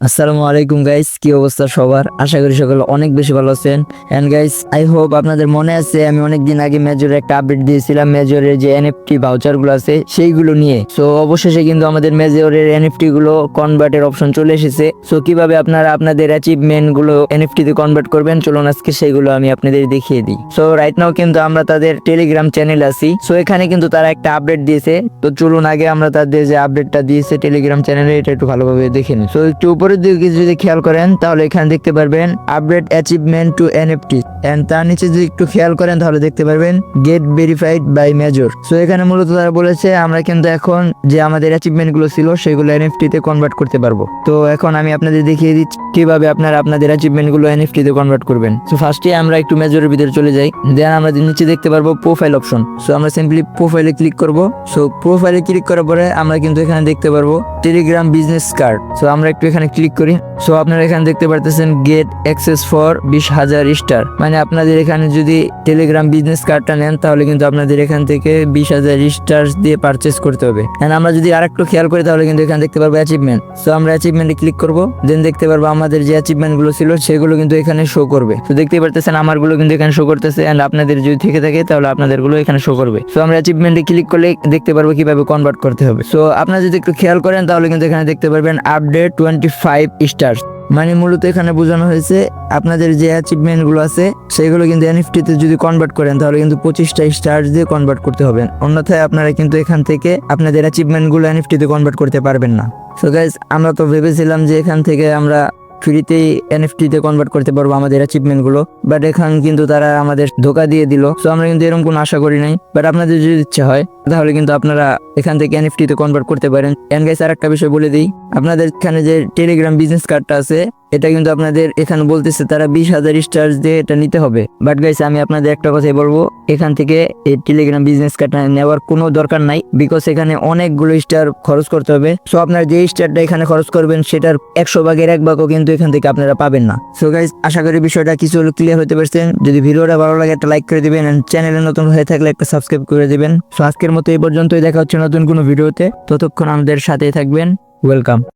আসসালামু আলাইকুম গাইস, কি অবস্থা সবার? আশা করি সকলে অনেক বেশি ভালো আছেন। এন্ড গাইস, আই হোপ আপনাদের মনে আছে আমি অনেকদিন আগে মেজরের একটা আপডেট দিয়েছিলাম মেজরের যে এনএফটি ভাউচার গুলো আছে সেইগুলো নিয়ে। সো অবশেষে কিন্তু আমাদের মেজরের এনএফটি গুলো কনভার্টের অপশন চলে এসেছে। সো কিভাবে আপনারা আপনাদের অ্যাচিভমেন্ট গুলো এনএফটি তে কনভার্ট করবেন, চলুন আজকে সেইগুলো আমি আপনাদের দেখিয়ে দিই। সো রাইট নাও কিন্তু আমরা তাদের টেলিগ্রাম চ্যানেল আছি। সো এখানে কিন্তু তারা একটা আপডেট দিয়েছে। তো চলুন আগে আমরা তাদের যে আপডেটটা দিয়েছে টেলিগ্রাম চ্যানেলে এটা একটু ভালোভাবে দেখে নিই। সো একটু উপরের দিকে যদি খেয়াল করেন তাহলে এখানে দেখতে পারবেন update achievement to NFT, and তার নিচে যদি একটু খেয়াল করেন তাহলে দেখতে পারবেন get verified by major. So এখানে মূলত তারা বলেছে আমরা কিন্তু এখন যে আমাদের অ্যাচিভমেন্ট গুলো ছিল সেগুলো এনএফটি তে কনভার্ট করতে পারবো। তো এখন আমি আপনাদের দেখিয়ে দিচ্ছি কিভাবে আপনারা আপনাদের অ্যাচিভমেন্ট গুলো এনএফটি তে কনভার্ট করবেন। সো ফার্স্টে আমরা একটু মেজরের ভিতরে চলে যাই, দেন আমরা নিচে দেখতে পারবো প্রোফাইল অপশন। সো আমরা সিম্পলি প্রোফাইলে ক্লিক করব। সো প্রোফাইলে ক্লিক করার পরে আমরা কিন্তু এখানে দেখতে পারবো টেলিগ্রাম বিজনেস কার্ড। সো আমরা একটু এখানে ক্লিক করি। সো আপনারা এখানে দেখতে পারতেছেন গেট অ্যাক্সেস ফর 20,000 স্টার, মানে আপনাদের এখানে যদি টেলিগ্রাম বিজনেস কার্ডটা নেন তাহলে কিন্তু আপনাদের এখান থেকে 20,000 স্টার দিয়ে পারচেস করতে হবে। এন্ড আমরা যদি আরেকটু খেয়াল করি তাহলে কিন্তু এখানে দেখতে পারবো অ্যাচিভমেন্ট। সো আমরা অ্যাচিভমেন্টে ক্লিক করব, দেন দেখতে পারবো আমাদের যে অ্যাচিভমেন্ট গুলো ছিল সেগুলো কিন্তু এখানে শো করবে। তো দেখতে পারতেছেন আমারগুলো কিন্তু এখানে শো করতেছে, এন্ড আপনাদের যদি থেকে থাকে তাহলে আপনাদের গুলো এখানে শো করবে। সো আমরা অ্যাচিভমেন্টে ক্লিক করলে দেখতে পারবো কিভাবে কনভার্ট করতে হবে। সো আপনারা যদি একটু খেয়াল করেন তাহলে কিন্তু এখানে দেখতে পারবেন আপডেট 25 স্টার, মানে মূলত এখানে বোঝানো হয়েছে আপনাদের যে অ্যাচিভমেন্ট গুলো আছে সেগুলো কিন্তু এনএফটি তে যদি কনভার্ট করেন তাহলে কিন্তু 25টা স্টার দিয়ে কনভার্ট করতে হবে, অন্যথায় আপনারা কিন্তু এখান থেকে আপনাদের অ্যাচিভমেন্ট গুলো এনএফটি তে কনভার্ট করতে পারবেন না। সো গাইস, আমরা তো ভেবেছিলাম যে এখান থেকে আমরা ফ্রিতেই এনএফটি তে কনভার্ট করতে পারবো আমাদের অ্যাচিভমেন্ট গুলো, বাট এখান কিন্তু তারা আমাদের ধোকা দিয়ে দিল। সো আমরা কিন্তু এরকম কোনো আশা করি নাই, বাট আপনাদের যদি ইচ্ছা হয় তাহলে কিন্তু আপনারা এখান থেকে এনএফটি তে কনভার্ট করতে পারেন। এন্ড গাইস, আর একটা বিষয় বলে দিই, আপনাদের এখানে যে টেলিগ্রাম বিজনেস কার্ডটা আছে এটা কিন্তু আপনাদের এখানে বলতেছে তারা 20,000 স্টার দিয়ে এটা নিতে হবে। বাট গাইস, আমি আপনাদের একটা কথাই বলবো, এখান থেকে এই টেলিগ্রাম বিজনেস কার্ডটা নেওয়ার কোনো দরকার নাই, বিকজ এখানে অনেকগুলো স্টার খরচ করতে হবে। সো আপনার যে স্টারটা এখানে খরচ করবেন সেটার 100 ভাগের 1 ভাগও কিন্তু এখান থেকে আপনারা পাবেন না। সো গাইস, আশা করি বিষয়টা কিছু ক্লিয়ার হতে পারছেন। যদি ভিডিওটা ভালো লাগে একটা লাইক করে দিবেন, এন্ড চ্যানেলে নতুন হয়ে থাকলে একটা সাবস্ক্রাইব করে দিবেন। সো আজকের মতো এই পর্যন্তই, দেখা হচ্ছে নতুন কোনো ভিডিওতে। ততক্ষণ আমাদের সাথেই থাকবেন। ওয়েলকাম।